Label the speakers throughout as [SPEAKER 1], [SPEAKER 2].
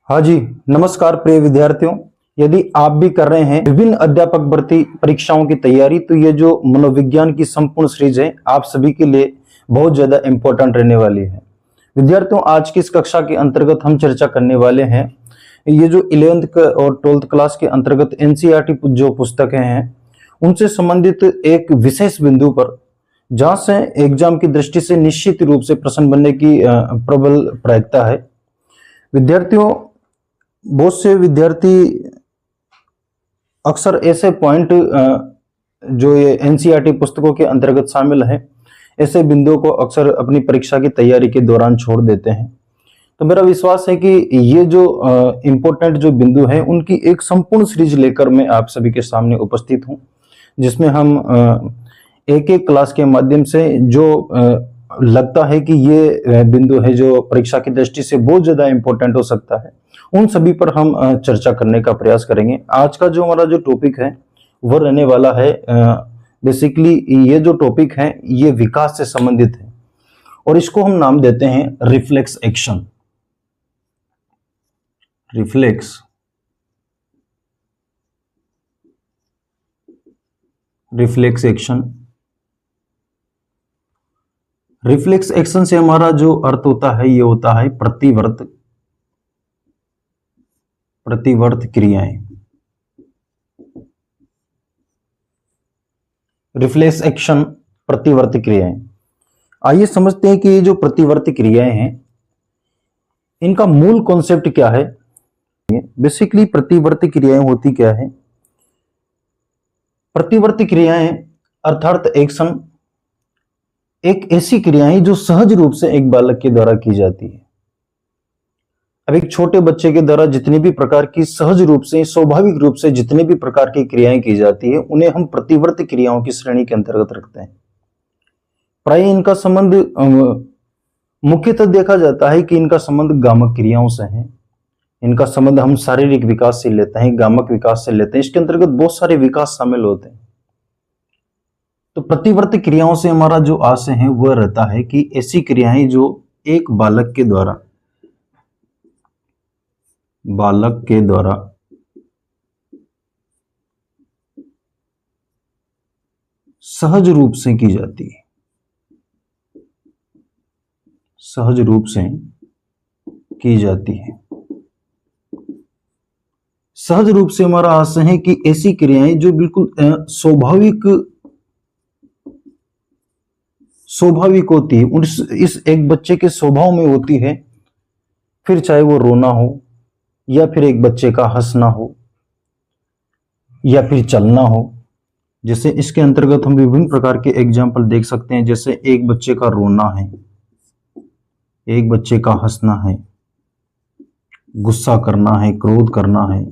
[SPEAKER 1] हाँ जी, नमस्कार प्रिय विद्यार्थियों। यदि आप भी कर रहे हैं विभिन्न अध्यापक भर्ती परीक्षाओं की तैयारी, तो ये जो मनोविज्ञान की संपूर्ण सीरीज है आप सभी के लिए बहुत ज्यादा इंपॉर्टेंट रहने वाली है। विद्यार्थियों, आज की इस कक्षा के अंतर्गत हम चर्चा करने वाले हैं ये जो 11th और 12th क्लास के अंतर्गत एनसीईआरटी जो पुस्तकें हैं उनसे संबंधित एक विशेष बिंदु पर, जहां से एग्जाम की दृष्टि से निश्चित रूप से प्रश्न बनने की प्रबल प्रायिकता है। विद्यार्थियों, बहुत से विद्यार्थी अक्सर ऐसे पॉइंट जो ये एनसीईआरटी पुस्तकों के अंतर्गत शामिल है, ऐसे बिंदुओं को अक्सर अपनी परीक्षा की तैयारी के दौरान छोड़ देते हैं। तो मेरा विश्वास है कि ये जो इम्पोर्टेंट जो बिंदु है उनकी एक संपूर्ण सीरीज लेकर मैं आप सभी के सामने उपस्थित हूं, जिसमें हम एक एक क्लास के माध्यम से जो लगता है कि ये बिंदु है जो परीक्षा की दृष्टि से बहुत ज्यादा इंपॉर्टेंट हो सकता है, उन सभी पर हम चर्चा करने का प्रयास करेंगे। आज का जो हमारा जो टॉपिक है वो रहने वाला है, बेसिकली ये जो टॉपिक है ये विकास से संबंधित है और इसको हम नाम देते हैं reflex action. Reflex action. Reflex action से हमारा जो अर्थ होता है ये होता है प्रतिवर्त क्रियाएं। रिफ्लेक्स एक्शन, प्रतिवर्ती क्रियाएं। आइए समझते हैं कि ये जो प्रतिवर्ती क्रियाएं हैं इनका मूल कॉन्सेप्ट क्या है। बेसिकली प्रतिवर्ती क्रियाएं होती क्या है? प्रतिवर्ती क्रियाएं अर्थात एक्शन एक ऐसी क्रियाएं जो सहज रूप से एक बालक के द्वारा की जाती है। अब एक छोटे बच्चे के द्वारा जितनी भी प्रकार की सहज रूप से, स्वाभाविक रूप से जितनी भी प्रकार की क्रियाएं की जाती है उन्हें हम प्रतिवर्ती क्रियाओं की श्रेणी के अंतर्गत रखते हैं। प्राय इनका संबंध मुख्यतः देखा जाता है कि इनका संबंध गामक क्रियाओं से है। इनका संबंध हम शारीरिक विकास से लेते हैं, गामक विकास से लेते हैं। इसके अंतर्गत बहुत सारे विकास शामिल होते हैं। तो प्रतिवर्ती क्रियाओं से हमारा जो आशय है वह रहता है कि ऐसी क्रियाएं जो एक बालक के द्वारा सहज रूप से की जाती है। सहज रूप से की जाती है। सहज रूप से हमारा आशय है कि ऐसी क्रियाएं जो बिल्कुल स्वाभाविक होती है, इस एक बच्चे के स्वभाव में होती है। फिर चाहे वो रोना हो, या फिर एक बच्चे का हंसना हो, या फिर चलना हो। जैसे इसके अंतर्गत हम विभिन्न प्रकार के एग्जाम्पल देख सकते हैं, जैसे एक बच्चे का रोना है, एक बच्चे का हंसना है, गुस्सा करना है, क्रोध करना है।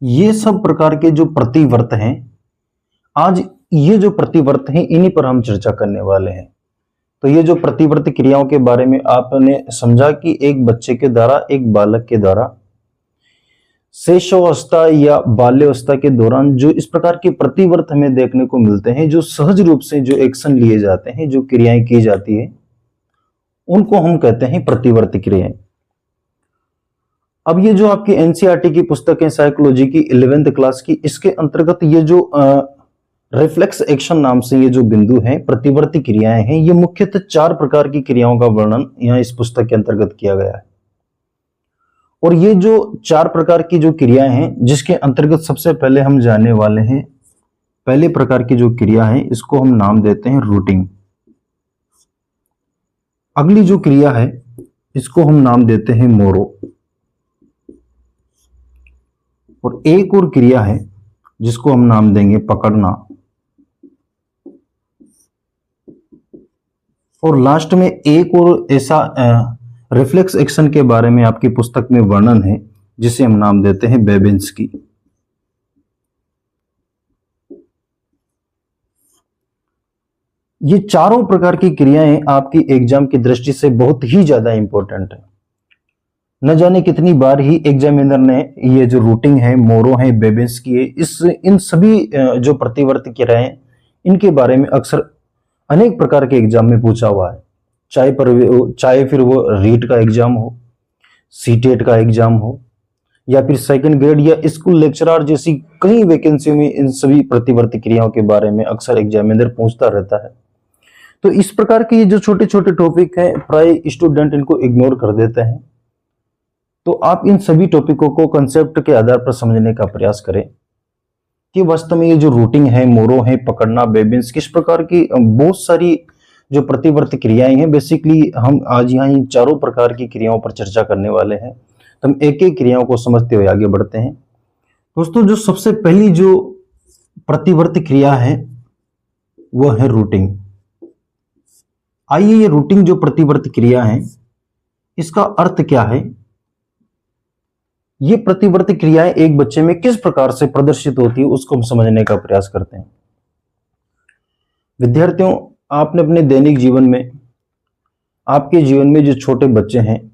[SPEAKER 1] ये सब प्रकार के जो प्रतिवर्त हैं, आज ये जो प्रतिवर्त हैं इन्हीं पर हम चर्चा करने वाले हैं। तो ये जो प्रतिवर्ती क्रियाओं के बारे में आपने समझा कि एक बच्चे के द्वारा, एक बालक के द्वारा शैशवावस्था या बाल्यावस्था के दौरान जो इस प्रकार के प्रतिवर्त हमें देखने को मिलते हैं, जो सहज रूप से जो एक्शन लिए जाते हैं, जो क्रियाएं की जाती है, उनको हम कहते हैं प्रतिवर्ती क्रियाएं। अब ये जो आपकी एनसीईआरटी की पुस्तक है साइकोलॉजी की 11th क्लास की, इसके अंतर्गत ये जो रिफ्लेक्स एक्शन नाम से ये जो बिंदु है, प्रतिवर्ती क्रियाएं हैं, ये मुख्यतः 4 प्रकार की क्रियाओं का वर्णन यहाँ इस पुस्तक के अंतर्गत किया गया है। और ये जो 4 प्रकार की जो क्रियाएं हैं, जिसके अंतर्गत सबसे पहले हम जानने वाले हैं, पहले प्रकार की जो क्रिया है इसको हम नाम देते हैं रूटिंग। अगली जो क्रिया है इसको हम नाम देते हैं मोरो। और एक और क्रिया है जिसको हम नाम देंगे पकड़ना। और लास्ट में एक और ऐसा रिफ्लेक्स एक्शन के बारे में आपकी पुस्तक में वर्णन है जिसे हम नाम देते हैं बेबिंस्की। ये चारों प्रकार की क्रियाएं आपकी एग्जाम की दृष्टि से बहुत ही ज्यादा इंपॉर्टेंट है। न जाने कितनी बार ही एग्जामिनर ने ये जो रूटिंग है, मोरो है, बेबिंस्की है, इन सभी जो प्रतिवर्ती क्रियाएं इनके बारे में अक्सर अनेक प्रकार के एग्जाम में पूछा हुआ है। चाहे फिर वो रीट का एग्जाम हो, सीटेट का एग्जाम हो, या फिर सेकंड ग्रेड या स्कूल लेक्चरर जैसी कई वैकेंसी में इन सभी प्रतिवर्ती क्रियाओं के बारे में अक्सर एग्जामिनर पूछता रहता है। तो इस प्रकार के ये जो छोटे छोटे टॉपिक हैं, प्राय स्टूडेंट इनको इग्नोर कर देते हैं। तो आप इन सभी टॉपिकों को कंसेप्ट के आधार पर समझने का प्रयास करें कि वास्तव में ये जो रूटिंग है, मोरो है, पकड़ना, बेबिंस, किस प्रकार की बहुत सारी जो प्रतिवर्ती क्रियाएं हैं। बेसिकली हम आज यहाँ इन चारों प्रकार की क्रियाओं पर चर्चा करने वाले हैं। तो हम एक एक क्रियाओं को समझते हुए आगे बढ़ते हैं। दोस्तों, जो सबसे पहली जो प्रतिवर्ती क्रिया है वह है रूटिंग। आइए, ये रूटिंग जो प्रतिवर्ती क्रिया है इसका अर्थ क्या है, ये प्रतिवर्ती क्रियाएं एक बच्चे में किस प्रकार से प्रदर्शित होती है उसको हम समझने का प्रयास करते हैं। विद्यार्थियों, आपने अपने दैनिक जीवन में, आपके जीवन में जो छोटे बच्चे हैं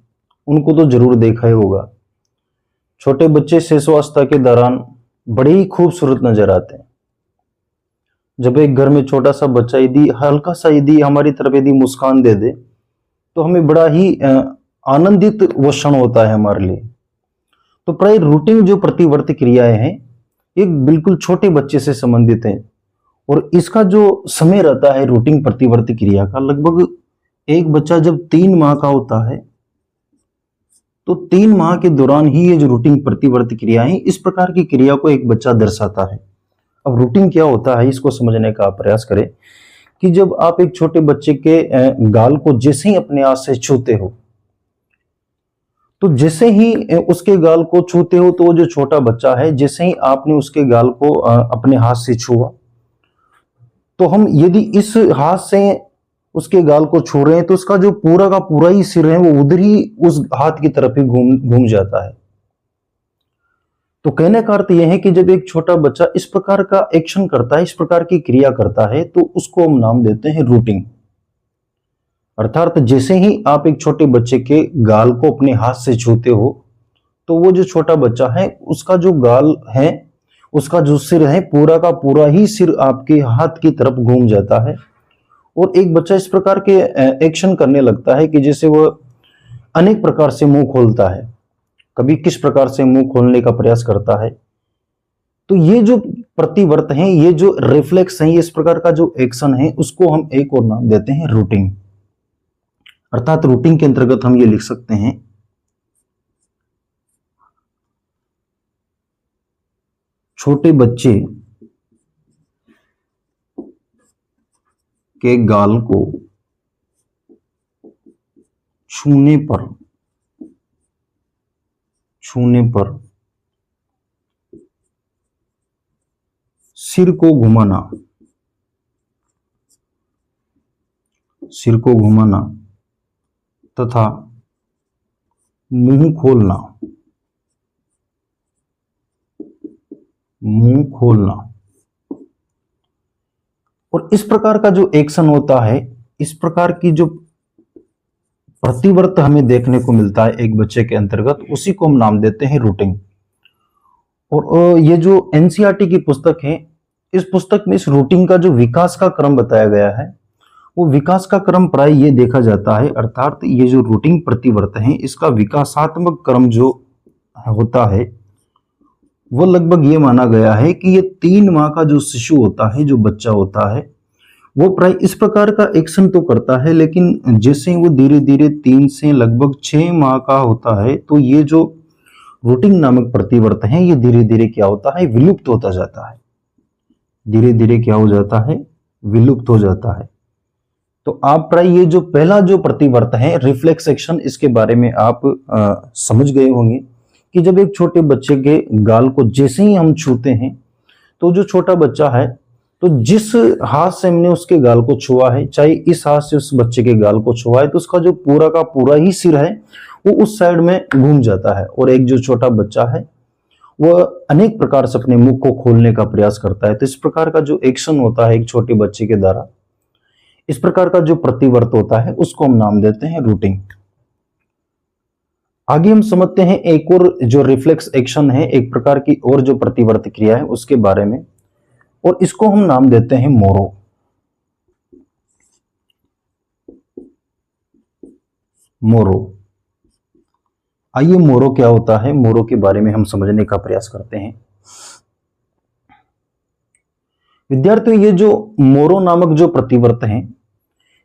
[SPEAKER 1] उनको तो जरूर देखा ही होगा। छोटे बच्चे शिशुअवस्था के दौरान बड़े ही खूबसूरत नजर आते हैं। जब एक घर में छोटा सा बच्चा यदि हल्का सा यदि हमारी तरफ यदि मुस्कान दे दे तो हमें बड़ा ही आनंदित वो क्षण होता है हमारे लिए। तो प्राय रूटिंग जो प्रतिवर्ती क्रियाएं हैं एक बिल्कुल छोटे बच्चे से संबंधित है, और इसका जो समय रहता है रूटिंग प्रतिवर्ती क्रिया का, लगभग एक बच्चा जब 3 माह का होता है तो 3 माह के दौरान ही ये जो रूटिंग प्रतिवर्ती क्रियाएं इस प्रकार की क्रिया को एक बच्चा दर्शाता है। अब रूटिंग क्या होता है इसको समझने का प्रयास करें कि जब आप एक छोटे बच्चे के गाल को जैसे ही अपने हाथ से छूते हो, तो जैसे ही उसके गाल को छूते हो तो वो जो छोटा बच्चा है, जैसे ही आपने उसके गाल को अपने हाथ से छुआ, तो हम यदि इस हाथ से उसके गाल को छू रहे हैं तो उसका जो पूरा का पूरा ही सिर है वो उधर ही उस हाथ की तरफ ही घूम जाता है। तो कहने का अर्थ यह है कि जब एक छोटा बच्चा इस प्रकार का एक्शन करता है, इस प्रकार की क्रिया करता है, तो उसको हम नाम देते हैं रूटिंग। अर्थात जैसे ही आप एक छोटे बच्चे के गाल को अपने हाथ से छूते हो तो वो जो छोटा बच्चा है उसका जो गाल है, उसका जो सिर है, पूरा का पूरा ही सिर आपके हाथ की तरफ घूम जाता है। और एक बच्चा इस प्रकार के एक्शन करने लगता है कि जैसे वह अनेक प्रकार से मुंह खोलता है, कभी किस प्रकार से मुंह खोलने का प्रयास करता है। तो ये जो प्रतिवर्त हैं, ये जो रिफ्लेक्स हैं, इस प्रकार का जो एक्शन है उसको हम एक और नाम देते हैं रूटिंग। अर्थात रूटिंग के अंतर्गत हम ये लिख सकते हैं छोटे बच्चे के गाल को छूने पर सिर को घुमाना तथा मुंह खोलना, और इस प्रकार का जो एक्शन होता है, इस प्रकार की जो प्रतिवर्त हमें देखने को मिलता है एक बच्चे के अंतर्गत, उसी को हम नाम देते हैं रूटिंग। और ये जो एनसीईआरटी की पुस्तक है, इस पुस्तक में इस रूटिंग का जो विकास का क्रम बताया गया है, वो विकास का क्रम प्राय ये देखा जाता है, अर्थात ये जो रूटिंग प्रतिवर्त है इसका विकासात्मक क्रम जो होता है वो लगभग ये माना गया है कि ये 3 माह का जो शिशु होता है, जो बच्चा होता है, वो प्राय इस प्रकार का एक्शन तो करता है, लेकिन जैसे वो धीरे धीरे 3 से लगभग 6 माह का होता है तो ये जो रूटिंग नामक प्रतिवर्त है ये धीरे धीरे क्या होता है, विलुप्त होता जाता है। धीरे धीरे क्या हो जाता है, विलुप्त हो जाता है। तो आप प्राय ये जो पहला जो प्रतिवर्त है रिफ्लेक्स एक्शन, इसके बारे में आप समझ गए होंगे कि जब एक छोटे बच्चे के गाल को जैसे ही हम छूते हैं तो जो छोटा बच्चा है, तो जिस हाथ से हमने उसके गाल को छुआ है, चाहे इस हाथ से उस बच्चे के गाल को छुआ है, तो उसका जो पूरा का पूरा ही सिर है वो उस साइड में घूम जाता है। और एक जो छोटा बच्चा है वह अनेक प्रकार से अपने मुख को खोलने का प्रयास करता है। तो इस प्रकार का जो एक्शन होता है एक छोटे बच्चे के द्वारा, इस प्रकार का जो प्रतिवर्त होता है उसको हम नाम देते हैं रूटिंग। आगे हम समझते हैं एक और जो रिफ्लेक्स एक्शन है, एक प्रकार की और जो प्रतिवर्त क्रिया है उसके बारे में, और इसको हम नाम देते हैं मोरो। आइए मोरो क्या होता है, मोरो के बारे में हम समझने का प्रयास करते हैं। विद्यार्थियों, ये जो मोरो नामक जो प्रतिवर्त हैं,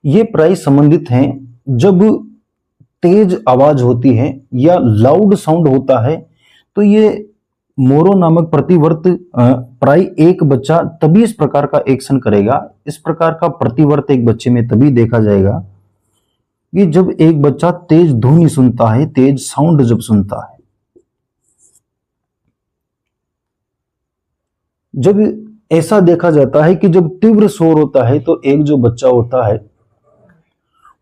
[SPEAKER 1] ये प्राय संबंधित हैं जब तेज आवाज होती है या लाउड साउंड होता है, तो ये मोरो नामक प्रतिवर्त प्राय एक बच्चा तभी इस प्रकार का एक्शन करेगा। इस प्रकार का प्रतिवर्त एक बच्चे में तभी देखा जाएगा कि जब एक बच्चा तेज ध्वनि सुनता है, तेज साउंड जब सुनता है। जब ऐसा देखा जाता है कि जब तीव्र शोर होता है तो एक जो बच्चा होता है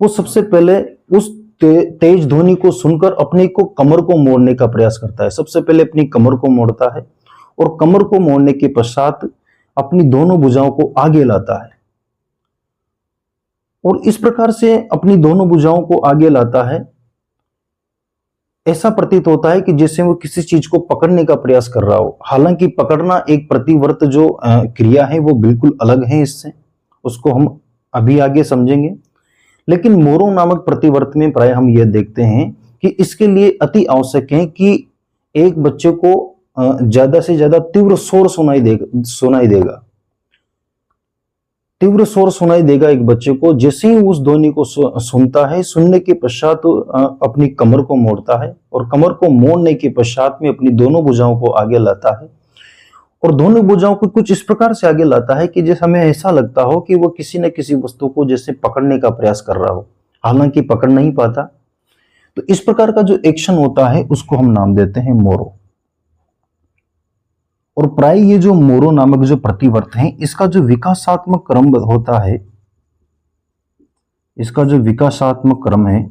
[SPEAKER 1] वो सबसे पहले उस तेज ध्वनि को सुनकर अपने को कमर को मोड़ने का प्रयास करता है। सबसे पहले अपनी कमर को मोड़ता है और कमर को मोड़ने के पश्चात अपनी दोनों भुजाओं को आगे लाता है और इस प्रकार से अपनी दोनों भुजाओं को आगे लाता है। ऐसा प्रतीत होता है कि जैसे वो किसी चीज को पकड़ने का प्रयास कर रहा हो। हालांकि पकड़ना एक प्रतिवर्त जो क्रिया है वो बिल्कुल अलग है इससे, उसको हम अभी आगे समझेंगे। लेकिन मोरो नामक प्रतिवर्त में प्राय हम यह देखते हैं कि इसके लिए अति आवश्यक है कि एक बच्चे को ज्यादा से ज्यादा तीव्र शोर सुनाई देगा। तीव्र शोर सुनाई देगा एक बच्चे को। जैसे ही उस ध्वनि को सुनता है, सुनने के पश्चात तो अपनी कमर को मोड़ता है और कमर को मोड़ने के पश्चात में अपनी दोनों भुजाओं को आगे लाता है और दोनों भुजाओं को कुछ इस प्रकार से आगे लाता है कि जैसे हमें ऐसा लगता हो कि वो किसी न किसी वस्तु को जैसे पकड़ने का प्रयास कर रहा हो, हालांकि पकड़ नहीं पाता। तो इस प्रकार का जो एक्शन होता है उसको हम नाम देते हैं मोरो। और प्राय ये जो मोरो नामक जो प्रतिवर्त है, इसका जो विकासात्मक क्रम होता है, इसका जो विकासात्मक क्रम है,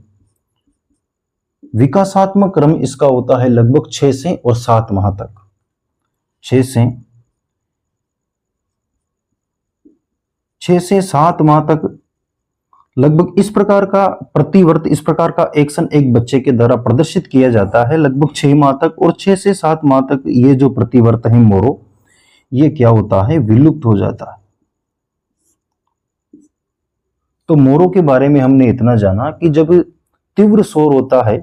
[SPEAKER 1] विकासात्मक क्रम इसका होता है लगभग 6 से और 7 माह तक। 6 से 7 माह तक लगभग इस प्रकार का प्रतिवर्त, इस प्रकार का एक्शन एक बच्चे के द्वारा प्रदर्शित किया जाता है लगभग 6 माह तक। और 6 से 7 माह तक ये जो प्रतिवर्त है मोरो, ये क्या होता है, विलुप्त हो जाता है। तो मोरो के बारे में हमने इतना जाना कि जब तीव्र शोर होता है,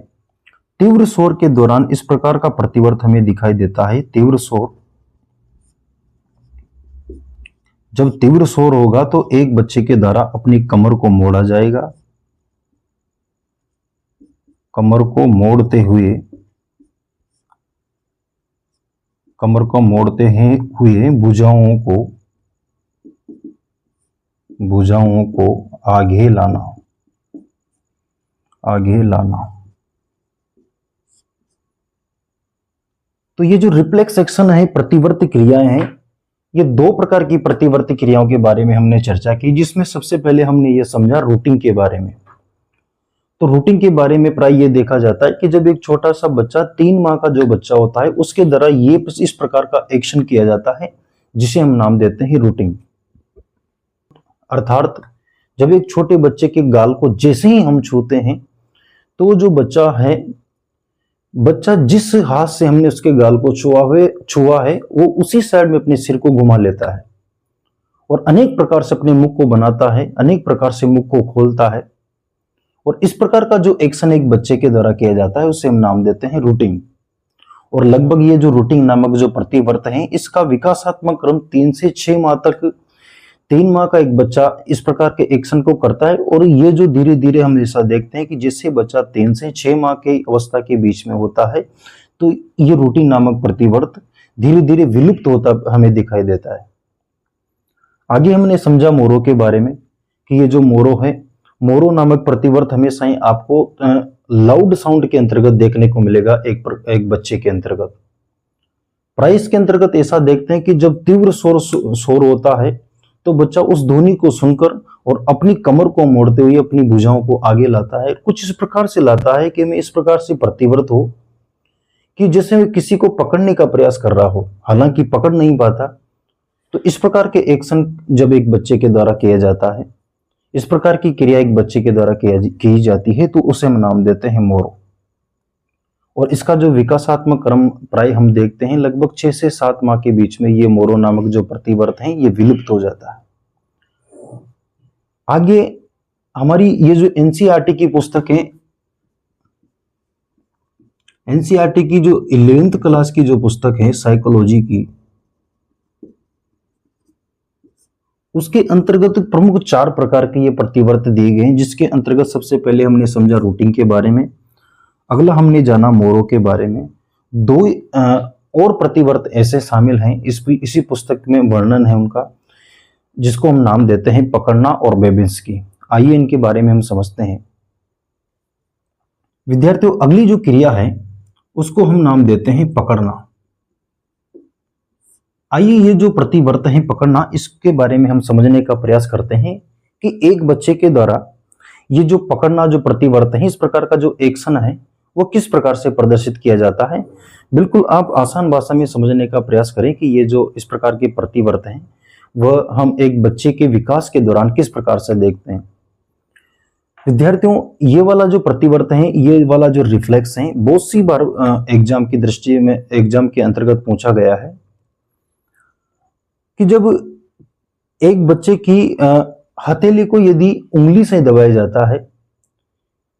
[SPEAKER 1] तीव्र शोर के दौरान इस प्रकार का प्रतिवर्त हमें दिखाई देता है। तीव्र शोर, जब तीव्र शोर होगा तो एक बच्चे के द्वारा अपनी कमर को मोड़ा जाएगा। कमर को मोड़ते हुए, कमर को मोड़ते हुए भुजाओं को आगे लाना, आगे लाना। तो ये जो रिफ्लेक्स एक्शन है, प्रतिवर्ती क्रियाएं हैं, ये 2 प्रकार की प्रतिवर्ती क्रियाओं के बारे में हमने चर्चा की, जिसमें सबसे पहले हमने ये समझा रूटिंग के बारे में। तो रूटिंग के बारे में प्राय ये देखा जाता है कि जब एक छोटा सा बच्चा 3 माह का जो बच्चा होता है उसके द्वारा ये इस प्रकार का एक्शन किया जाता है जिसे हम नाम देते हैं रूटिंग। अर्थात जब एक छोटे बच्चे के गाल को जैसे ही हम छूते हैं तो जो बच्चा है, बच्चा जिस हाथ से हमने उसके गाल को छुआ है वो उसी साइड में अपने सिर को घुमा लेता है और अनेक प्रकार से अपने मुख को बनाता है, अनेक प्रकार से मुख को खोलता है। और इस प्रकार का जो एक्शन एक बच्चे के द्वारा किया जाता है उसे हम नाम देते हैं रूटिंग। और लगभग ये जो रूटिंग नामक जो प्रतिवर्त है, इसका विकासात्मक क्रम 3 से 6 माह तक, 3 माह का एक बच्चा इस प्रकार के एक्शन को करता है। और ये जो धीरे धीरे हम ऐसा देखते हैं कि जैसे बच्चा 3 से 6 माह की अवस्था के बीच में होता है तो ये रूटिंग नामक प्रतिवर्त धीरे धीरे विलुप्त होता हमें दिखाई देता है। आगे हमने समझा मोरो के बारे में कि ये जो मोरो है, मोरो नामक प्रतिवर्त हमेशा ही आपको लाउड साउंड के अंतर्गत देखने को मिलेगा एक बच्चे के अंतर्गत। प्राय इसके अंतर्गत ऐसा देखते हैं कि जब तीव्र शोर होता है तो बच्चा उस ध्वनि को सुनकर और अपनी कमर को मोड़ते हुए अपनी भुजाओं को आगे लाता है। कुछ इस प्रकार से लाता है कि मैं इस प्रकार से प्रतिवर्त हो कि जैसे किसी को पकड़ने का प्रयास कर रहा हो, हालांकि पकड़ नहीं पाता। तो इस प्रकार के एक्शन जब एक बच्चे के द्वारा किया जाता है, इस प्रकार की क्रिया एक बच्चे के द्वारा की जाती है तो उसे हम नाम देते हैं मोरो। और इसका जो विकासात्मक क्रम प्राय हम देखते हैं लगभग 6 से 7 माह के बीच में ये मोरो नामक जो प्रतिवर्त है ये विलुप्त हो जाता है। आगे हमारी ये जो एनसीईआरटी की पुस्तक है, एनसीईआरटी की जो 11th क्लास की जो पुस्तक है साइकोलॉजी की, उसके अंतर्गत प्रमुख 4 प्रकार के ये प्रतिवर्त दिए गए हैं, जिसके अंतर्गत सबसे पहले हमने समझा रूटिंग के बारे में, अगला हमने जाना मोरो के बारे में। 2 और प्रतिवर्त ऐसे शामिल हैं इसी पुस्तक में वर्णन है उनका, जिसको हम नाम देते हैं पकड़ना और बेबिंस्की। आइए इनके बारे में हम समझते हैं। विद्यार्थियों, अगली जो क्रिया है उसको हम नाम देते हैं पकड़ना। आइए ये जो प्रतिवर्त है पकड़ना, इसके बारे में हम समझने का प्रयास करते हैं कि एक बच्चे के द्वारा ये जो पकड़ना जो प्रतिवर्त है, इस प्रकार का जो एक्शन है वो किस प्रकार से प्रदर्शित किया जाता है। बिल्कुल आप आसान भाषा में समझने का प्रयास करें कि ये जो इस प्रकार के प्रतिवर्त हैं वह हम एक बच्चे के विकास के दौरान किस प्रकार से देखते हैं। विद्यार्थियों, ये वाला जो प्रतिवर्त है, ये वाला जो रिफ्लेक्स है, बहुत सी बार एग्जाम की दृष्टि में, एग्जाम के अंतर्गत पूछा गया है कि जब एक बच्चे की हथेली को यदि उंगली से दबाया जाता है,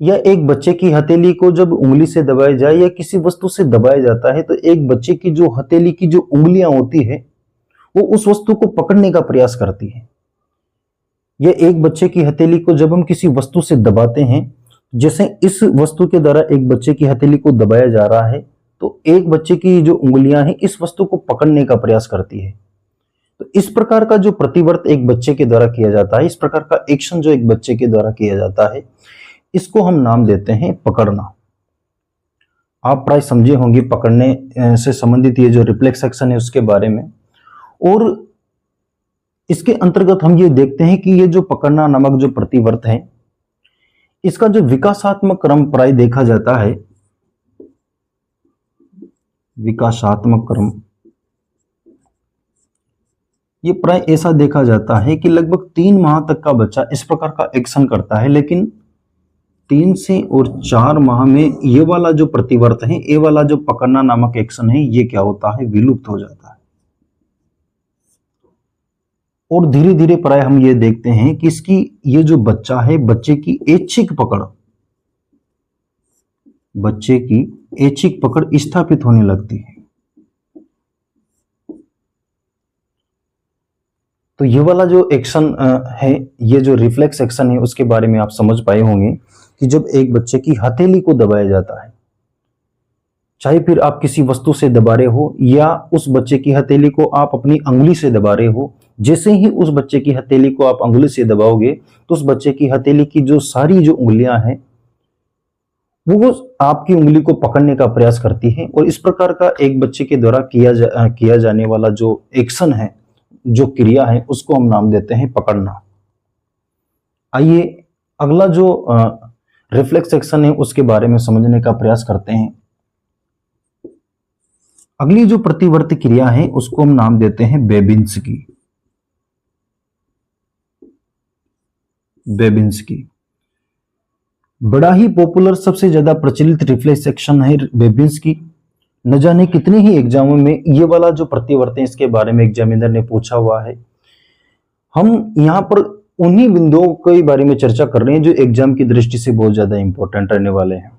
[SPEAKER 1] या एक बच्चे की हथेली को जब उंगली से दबाया जाए या किसी वस्तु से दबाया जाता है, तो एक बच्चे की जो हथेली की जो उंगलियां होती है वो उस वस्तु को पकड़ने का प्रयास करती है। या एक बच्चे की हथेली को जब हम किसी वस्तु से दबाते हैं, जैसे इस वस्तु के द्वारा एक बच्चे की हथेली को दबाया जा रहा है, तो एक बच्चे की जो उंगलियां हैं इस वस्तु को पकड़ने का प्रयास करती है। तो इस प्रकार का जो प्रतिवर्त एक बच्चे के द्वारा किया जाता है, इस प्रकार का एक्शन जो एक बच्चे के द्वारा किया जाता है, इसको हम नाम देते हैं पकड़ना। आप प्राय समझे होंगे पकड़ने से संबंधित ये जो रिफ्लेक्स एक्शन है उसके बारे में। और इसके अंतर्गत हम ये देखते हैं कि ये जो पकड़ना नामक जो प्रतिवर्त है, इसका जो विकासात्मक क्रम प्राय देखा जाता है, विकासात्मक क्रम ये प्राय ऐसा देखा जाता है कि लगभग 3 माह तक का बच्चा इस प्रकार का एक्शन करता है, लेकिन 3 से और 4 माह में ये वाला जो प्रतिवर्त है, ये वाला जो पकड़ना नामक एक्शन है, ये क्या होता है, विलुप्त हो जाता है। और धीरे धीरे प्राय हम ये देखते हैं कि इसकी ये जो बच्चा है, बच्चे की ऐच्छिक पकड़ स्थापित होने लगती है। तो ये वाला जो एक्शन है, ये जो रिफ्लेक्स एक्शन है, उसके बारे में आप समझ पाए होंगे कि जब एक बच्चे की हथेली को दबाया जाता है, चाहे फिर आप किसी वस्तु से दबा रहे हो या उस बच्चे की हथेली को आप अपनी अंगुली से दबा रहे हो, जैसे ही उस बच्चे की हथेली को आप अंगुली से दबाओगे तो उस बच्चे की हथेली की जो सारी जो उंगलियां हैं वो आपकी उंगली को पकड़ने का प्रयास करती है। और इस प्रकार का एक बच्चे के द्वारा किया जाने वाला जो एक्शन है, जो क्रिया है, उसको हम नाम देते हैं पकड़ना। आइए अगला जो रिफ्लेक्स एक्शन है उसके बारे में समझने का प्रयास करते हैं। अगली जो प्रतिवर्ती क्रिया है उसको हम नाम देते हैं बेबिंस्की। बड़ा ही पॉपुलर, सबसे ज्यादा प्रचलित रिफ्लेक्स एक्शन है बेबिंस्की। न जाने कितने ही एग्जामों में ये वाला जो प्रतिवर्त है इसके बारे में एग्जामिनर ने पूछा हुआ है। हम यहाँ पर उन्हीं बिंदुओं के बारे में चर्चा कर रहे हैं जो एग्जाम की दृष्टि से बहुत ज्यादा इंपॉर्टेंट रहने वाले हैं।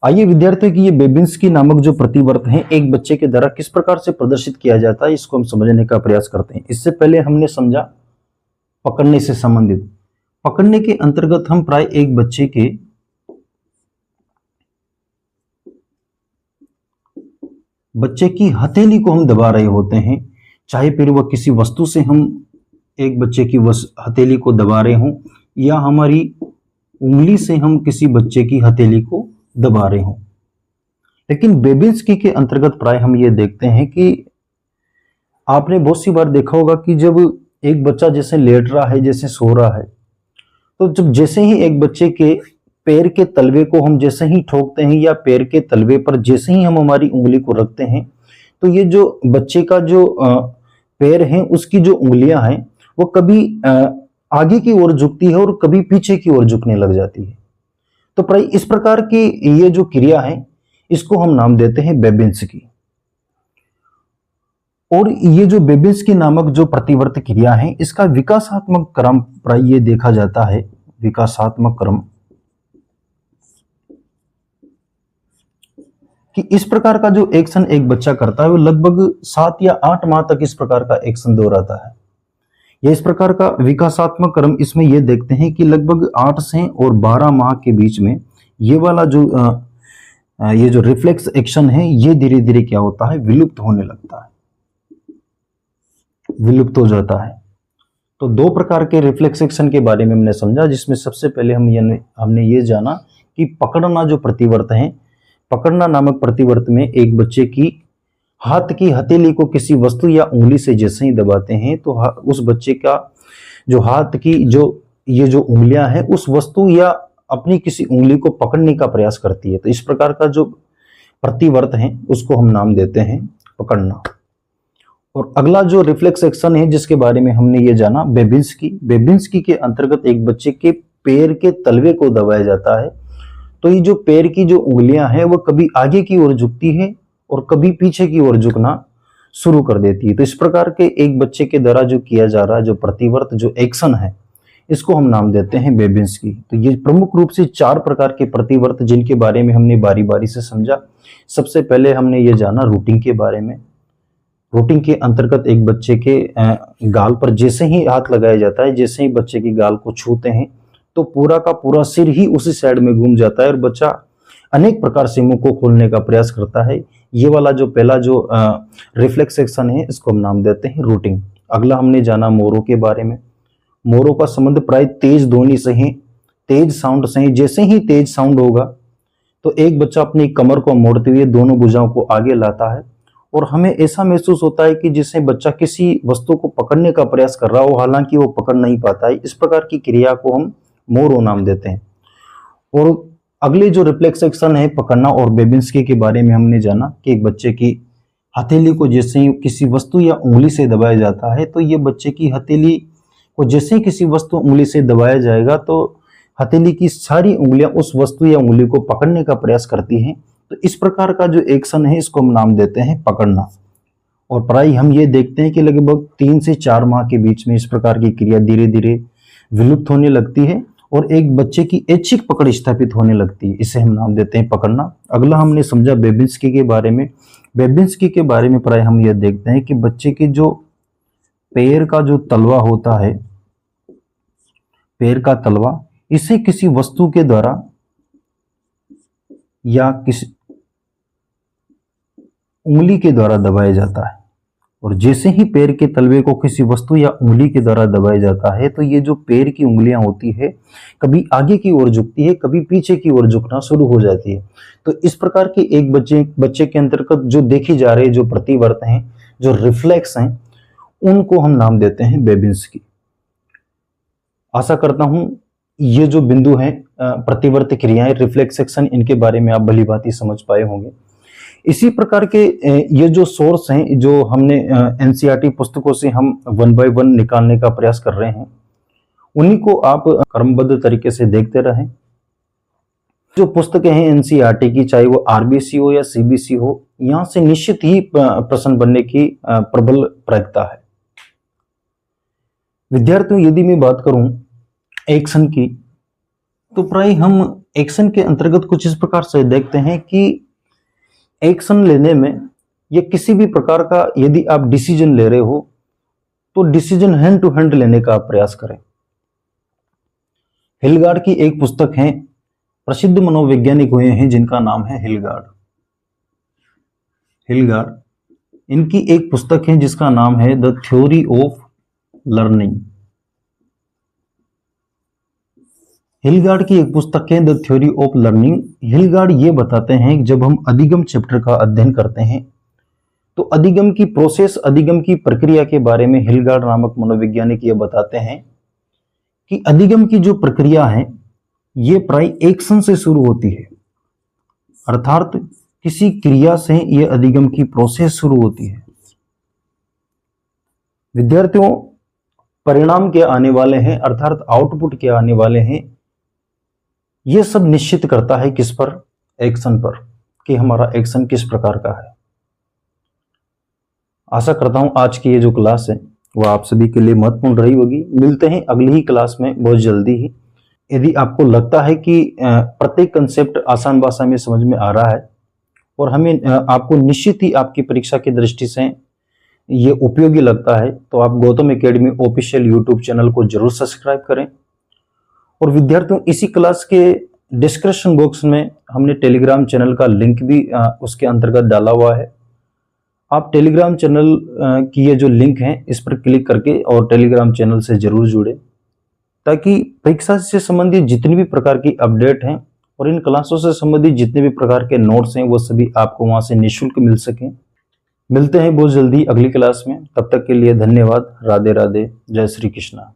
[SPEAKER 1] आइए विद्यार्थियों की ये बेबिंस्की नामक जो प्रतिवर्त है एक बच्चे के द्वारा किस प्रकार से प्रदर्शित किया जाता है, इसको हम समझने का प्रयास करते हैं। इससे पहले हमने समझा पकड़ने से संबंधित। पकड़ने के अंतर्गत हम प्राय एक बच्चे के की हथेली को हम दबा रहे होते हैं, चाहे फिर वह किसी वस्तु से हम एक बच्चे की हथेली को दबा रहे हों या हमारी उंगली से हम किसी बच्चे की हथेली को दबा रहे हों। लेकिन बेबिंस्की के अंतर्गत प्राय हम ये देखते हैं कि आपने बहुत सी बार देखा होगा कि जब एक बच्चा जैसे लेट रहा है, जैसे सो रहा है, तो जब जैसे ही एक बच्चे के पैर के तलवे को हम जैसे ही ठोकते हैं या पैर के तलवे पर जैसे ही हम हमारी उंगली को रखते हैं, तो ये जो बच्चे का जो पैर है उसकी जो उंगलियां हैं वो कभी आगे की ओर झुकती है और कभी पीछे की ओर झुकने लग जाती है। तो प्राय इस प्रकार की ये जो क्रिया है इसको हम नाम देते हैं बेबिंस्की। और ये जो बेबिंस्की नामक जो प्रतिवर्त क्रिया है इसका विकासात्मक क्रम प्राय ये देखा जाता है, विकासात्मक क्रम कि इस प्रकार का जो एक्शन एक बच्चा करता है वो लगभग 7 या 8 माह तक इस प्रकार का एक्शन दोहराता है। ये इस प्रकार का विकासात्मक क्रम इसमें ये देखते हैं कि लगभग 8 से और 12 माह के बीच में ये वाला जो ये जो रिफ्लेक्स एक्शन है ये धीरे धीरे क्या होता है, विलुप्त होने लगता है, विलुप्त हो जाता है। तो 2 प्रकार के रिफ्लेक्स एक्शन के बारे में हमने समझा, जिसमें सबसे पहले हमने ये जाना कि पकड़ना जो प्रतिवर्त है, पकड़ना नामक प्रतिवर्त में एक बच्चे की हाथ की हथेली को किसी वस्तु या उंगली से जैसे ही दबाते हैं तो उस बच्चे का जो हाथ की जो ये जो उंगलियां हैं उस वस्तु या अपनी किसी उंगली को पकड़ने का प्रयास करती है। तो इस प्रकार का जो प्रतिवर्त है उसको हम नाम देते हैं पकड़ना। और अगला जो रिफ्लेक्स एक्शन है जिसके बारे में हमने ये जाना, बेबिंस्की के अंतर्गत एक बच्चे के पैर के तलवे को दबाया जाता है। तो ये जो पैर की जो उंगलियां हैं वो कभी आगे की ओर झुकती है और कभी पीछे की ओर झुकना शुरू कर देती है। तो इस प्रकार के एक बच्चे के द्वारा जो किया जा रहा है जो प्रतिवर्त जो एक्शन है इसको हम नाम देते हैं बेबिंस्की। तो ये प्रमुख रूप से 4 प्रकार के प्रतिवर्त जिनके बारे में हमने बारी बारी से समझा। सबसे पहले हमने ये जाना रूटिंग के बारे में। रूटिंग के अंतर्गत एक बच्चे के गाल पर जैसे ही हाथ लगाया जाता है, जैसे ही बच्चे की गाल को छूते हैं तो पूरा का पूरा सिर ही उसी साइड में घूम जाता है और बच्चा अनेक प्रकार से मुंह को खोलने का प्रयास करता है। ये वाला जो पहला जो रिफ्लेक्स एक्शन है इसको हम नाम देते हैं रूटिंग। अगला हमने जाना मोरों के बारे में। मोरों का संबंध प्राय तेज ध्वनि से ही, तेज साउंड से ही। जैसे ही तेज साउंड होगा तो एक बच्चा अपनी कमर को मोड़ते हुए दोनों भुजाओं को आगे लाता है और हमें ऐसा महसूस होता है कि जैसे बच्चा किसी वस्तु को पकड़ने का प्रयास कर रहा हो, हालांकि वो पकड़ नहीं पाता है। इस प्रकार की क्रिया को हम मोरो नाम देते हैं। और अगले जो रिफ्लेक्स एक्शन है पकड़ना और बेबिंस्की के बारे में हमने जाना कि एक बच्चे की हथेली को जैसे ही किसी वस्तु या उंगली से दबाया जाता है तो ये बच्चे की हथेली को जैसे ही किसी वस्तु उंगली से दबाया जाएगा तो हथेली की सारी उंगलियां उस वस्तु या उंगली को पकड़ने का प्रयास करती हैं। तो इस प्रकार का जो एक्शन है इसको हम नाम देते हैं पकड़ना। और प्राय हम ये देखते हैं कि लगभग 3 से 4 माह के बीच में इस प्रकार की क्रिया धीरे धीरे विलुप्त होने लगती है और एक बच्चे की ऐच्छिक पकड़ स्थापित होने लगती है। इसे हम नाम देते हैं पकड़ना। अगला हमने समझा बेबिंस्की के बारे में। बेबिंस्की के बारे में प्राय हम यह देखते हैं कि बच्चे के जो पैर का जो तलवा होता है, पैर का तलवा, इसे किसी वस्तु के द्वारा या किसी उंगली के द्वारा दबाया जाता है। और जैसे ही पैर के तलवे को किसी वस्तु या उंगली के द्वारा दबाया जाता है तो ये जो पैर की उंगलियां होती है कभी आगे की ओर झुकती है, कभी पीछे की ओर झुकना शुरू हो जाती है। तो इस प्रकार के एक बच्चे के अंतर्गत जो देखी जा रहे जो प्रतिवर्त हैं, जो रिफ्लेक्स हैं, उनको हम नाम देते हैं बेबिंस्की। आशा करता हूं ये जो बिंदु हैं प्रतिवर्ती क्रियाएं, रिफ्लेक्स एक्शन, इनके बारे में आप भली भांति समझ पाए होंगे। इसी प्रकार के ये जो सोर्स हैं जो हमने एनसीईआरटी पुस्तकों से हम 1 बाय 1 निकालने का प्रयास कर रहे हैं, उन्हीं को आप क्रमबद्ध तरीके से देखते रहें। जो पुस्तकें हैं एनसीईआरटी की, चाहे वो आरबीसी हो या सीबीसी हो, यहाँ से निश्चित ही प्रश्न बनने की प्रबल प्रायिकता है। विद्यार्थियों, यदि मैं बात करूं एक्शन की, तो प्राय हम एक्शन के अंतर्गत कुछ इस प्रकार से देखते हैं कि एक्शन लेने में या किसी भी प्रकार का यदि आप डिसीजन ले रहे हो तो डिसीजन हैंड टू हैंड लेने का आप प्रयास करें। हिलगार्ड की एक पुस्तक है, प्रसिद्ध मनोवैज्ञानिक हुए हैं जिनका नाम है हिलगार्ड। इनकी एक पुस्तक है जिसका नाम है द थ्योरी ऑफ लर्निंग। हिलगार्ड की एक पुस्तक है द थ्योरी ऑफ लर्निंग। हिलगार्ड ये बताते हैं कि जब हम अधिगम चैप्टर का अध्ययन करते हैं तो अधिगम की प्रोसेस, अधिगम की प्रक्रिया के बारे में हिलगार्ड नामक मनोवैज्ञानिक ये बताते हैं कि अधिगम की जो प्रक्रिया है ये प्राय एक्शन से शुरू होती है, अर्थात किसी क्रिया से ये अधिगम की प्रोसेस शुरू होती है। विद्यार्थियों, परिणाम क्या आने वाले हैं, अर्थात आउटपुट क्या आने वाले हैं, यह सब निश्चित करता है किस पर, एक्शन पर, कि हमारा एक्शन किस प्रकार का है। आशा करता हूं आज की ये जो क्लास है वो आप सभी के लिए महत्वपूर्ण रही होगी। मिलते हैं अगली ही क्लास में बहुत जल्दी ही। यदि आपको लगता है कि प्रत्येक कंसेप्ट आसान भाषा में समझ में आ रहा है और हमें आपको निश्चित ही आपकी परीक्षा की दृष्टि से ये उपयोगी लगता है तो आप Gautam academy official YouTube channel को जरूर सब्सक्राइब करें। और विद्यार्थियों, इसी क्लास के डिस्क्रिप्शन बॉक्स में हमने टेलीग्राम चैनल का लिंक भी उसके अंतर्गत डाला हुआ है। आप टेलीग्राम चैनल की ये जो लिंक है इस पर क्लिक करके और टेलीग्राम चैनल से जरूर जुड़े, ताकि परीक्षा से संबंधित जितनी भी प्रकार की अपडेट हैं और इन क्लासों से संबंधित जितने भी प्रकार के नोट्स हैं वो सभी आपको वहां से निःशुल्क मिल सकें। मिलते हैं बहुत जल्दी अगली क्लास में, तब तक के लिए धन्यवाद। राधे राधे, जय श्री कृष्णा।